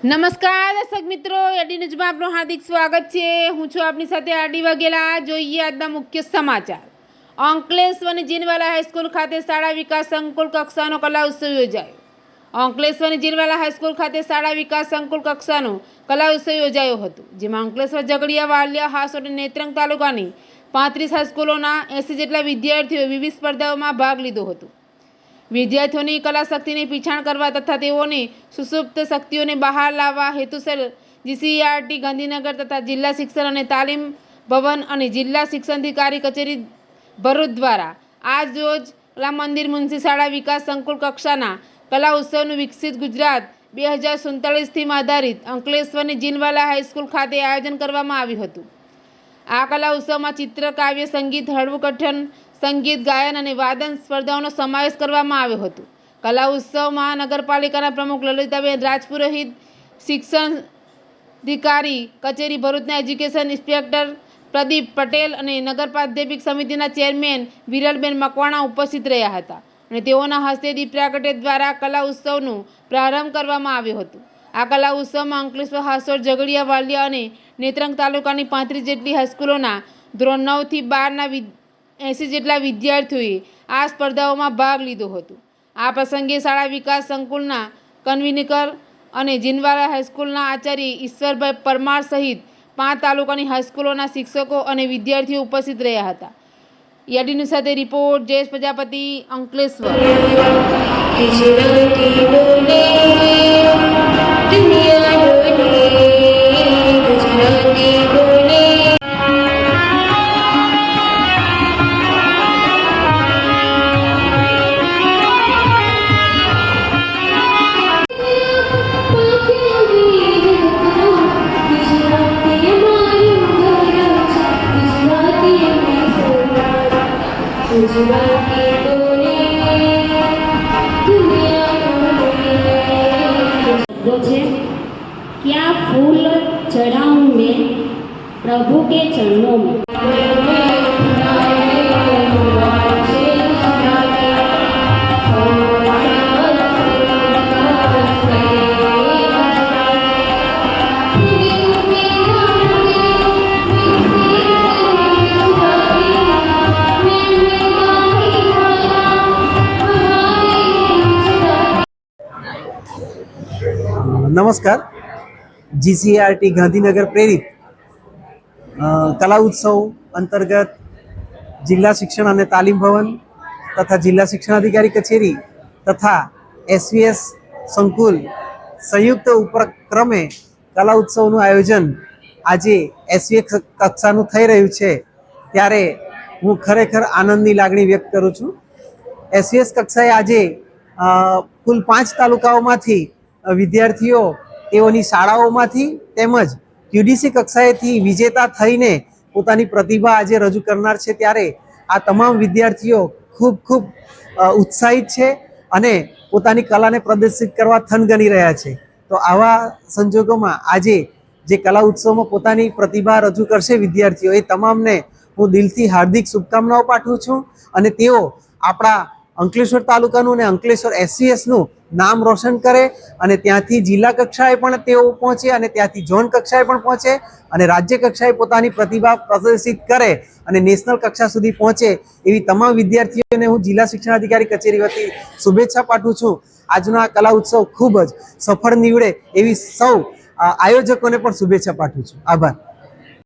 નમસ્કાર દર્શક મિત્રો, એડી ન્યૂઝમાં આપનું હાર્દિક સ્વાગત છે। હું છું આપની સાથે આરડી વાઘેલા। જોઈએ આજના મુખ્ય સમાચાર। અંકલેશ્વરની જીનવાલા હાઈસ્કૂલ ખાતે શાળા વિકાસ સંકુલ કક્ષાનો કલા ઉત્સવ યોજાયો। અંકલેશ્વરની જીનવાલા હાઈસ્કૂલ ખાતે શાળા વિકાસ સંકુલ કક્ષાનો કલા ઉત્સવ યોજાયો હતો, જેમાં અંકલેશ્વર, ઝઘડિયા, વાલિયા, હાસોટ અને નેત્રંગ તાલુકાની 35 હાઈસ્કૂલોના 80 જેટલા વિદ્યાર્થીઓએ વિવિધ સ્પર્ધાઓમાં ભાગ લીધો હતો। વિદ્યાર્થીઓની કલા શક્તિની પીછાણ કરવા તથા તેઓની સુષુપ્ત શક્તિઓને બહાર લાવવા હેતુસર જીસીઈઆરટી ગાંધીનગર તથા જિલ્લા શિક્ષણ અને તાલીમ ભવન અને જિલ્લા શિક્ષણાધિકારી કચેરી ભરૂચ દ્વારા આજ રોજ કલા મંદિર મુનશી શાળા વિકાસ સંકુલ કક્ષાના કલા ઉત્સવનું વિકસિત ગુજરાત 2047 થીમ આધારિત અંકલેશ્વરની જીનવાલા હાઈસ્કૂલ ખાતે આયોજન કરવામાં આવ્યું હતું। આ કલા ઉત્સવમાં ચિત્ર, કાવ્ય, સંગીત, હળવું કઠન સંગીત, ગાયન અને વાદન સ્પર્ધાઓનો સમાવેશ કરવામાં આવ્યો હતો। કલા ઉત્સવમાં નગરપાલિકાના પ્રમુખ લલિતાબેન રાજપુરોહિત, શિક્ષણ અધિકારી કચેરી ભરૂચના એજ્યુકેશન ઇન્સ્પેક્ટર પ્રદીપ પટેલ અને નગરપાલિકા સમિતિના ચેરમેન વિરલબેન મકવાણા ઉપસ્થિત રહ્યા હતા અને તેઓના હસ્તે દીપ પ્રાગટ્ય દ્વારા કલા ઉત્સવનો પ્રારંભ કરવામાં આવ્યો હતો। આ કલા ઉત્સવમાં અંકલેશ્વર, હાસોટ, ઝઘડિયા, વાલિયા અને નેત્રંગ તાલુકાની 35 જેટલી હાઈસ્કૂલોના ધોરણ 9 થી 12ના 80 જેટલા વિદ્યાર્થીઓએ આ સ્પર્ધાઓમાં ભાગ લીધો હતો। આ પ્રસંગે શાળા વિકાસ સંકુલના કન્વીનર અને જીનવાલા હાઈસ્કૂલના આચાર્ય ઈશ્વરભાઈ પરમાર સહિત 5 તાલુકાની હાઈસ્કૂલોના શિક્ષકો અને વિદ્યાર્થીઓ ઉપસ્થિત રહ્યા હતા। એડીની સાથે રિપોર્ટ જયેશ પ્રજાપતિ, અંકલેશ્વર। क्या फूल चढ़ाऊं मैं प्रभु के चरणों में। नमस्कार। जीसीईआरटी गांधीनगर प्रेरित कला उत्सव अंतर्गत जिला शिक्षण और तालीम भवन तथा जिला शिक्षणाधिकारी कचेरी तथा एसवीएस संकुल संयुक्त उपक्रमे कला उत्सव आयोजन आज एसवीएस कक्षा थई रह्यु छे, त्यारे हूँ खरेखर आनंदनी लागणी व्यक्त करूँ छूँ। एसवीएस कक्षाए आज कुल 5 तालुकाओमांथी विद्यार्थीओ तेओनी शाळाओमांथी तेमज क्यूडीसी कक्षाएथी विजेता थईने पोतानी प्रतिभा आज रजू करनार छे, त्यारे आ तमाम विद्यार्थीओ खूब खूब उत्साहित छे अने पोतानी कलाने प्रदर्शित करवा थनगनी रह्या छे। तो आवा संजोगोमां आजे जे कला उत्सवमां पोतानी प्रतिभा रजू करशे विद्यार्थीओ ए तमामने हूँ दिलथी हार्दिक शुभकामनाओ पाठवुं छुं अने तेओ आपणा अंकलेश्वर तालुकानुं ने अंकलेश्वर एसवीएसनुं नाम रोशन करे अने त्यांथी जिल्ला कक्षाए पण तेओ पहोंचे अने त्यांथी झोन कक्षाए पण पहोंचे अने राज्य कक्षाए पोतानी प्रतिभा प्रदर्शित करे अने नेशनल कक्षा सुधी पहोंचे एवी तमाम विद्यार्थीओने हूँ जिल्ला शिक्षणाधिकारी कचेरी वती शुभेच्छा पाठवुं छुं। आजनो आ कला उत्सव खूब ज सफल निवडे एवी सौ आयोजकोने पण शुभेच्छा पाठवुं छुं। आभार।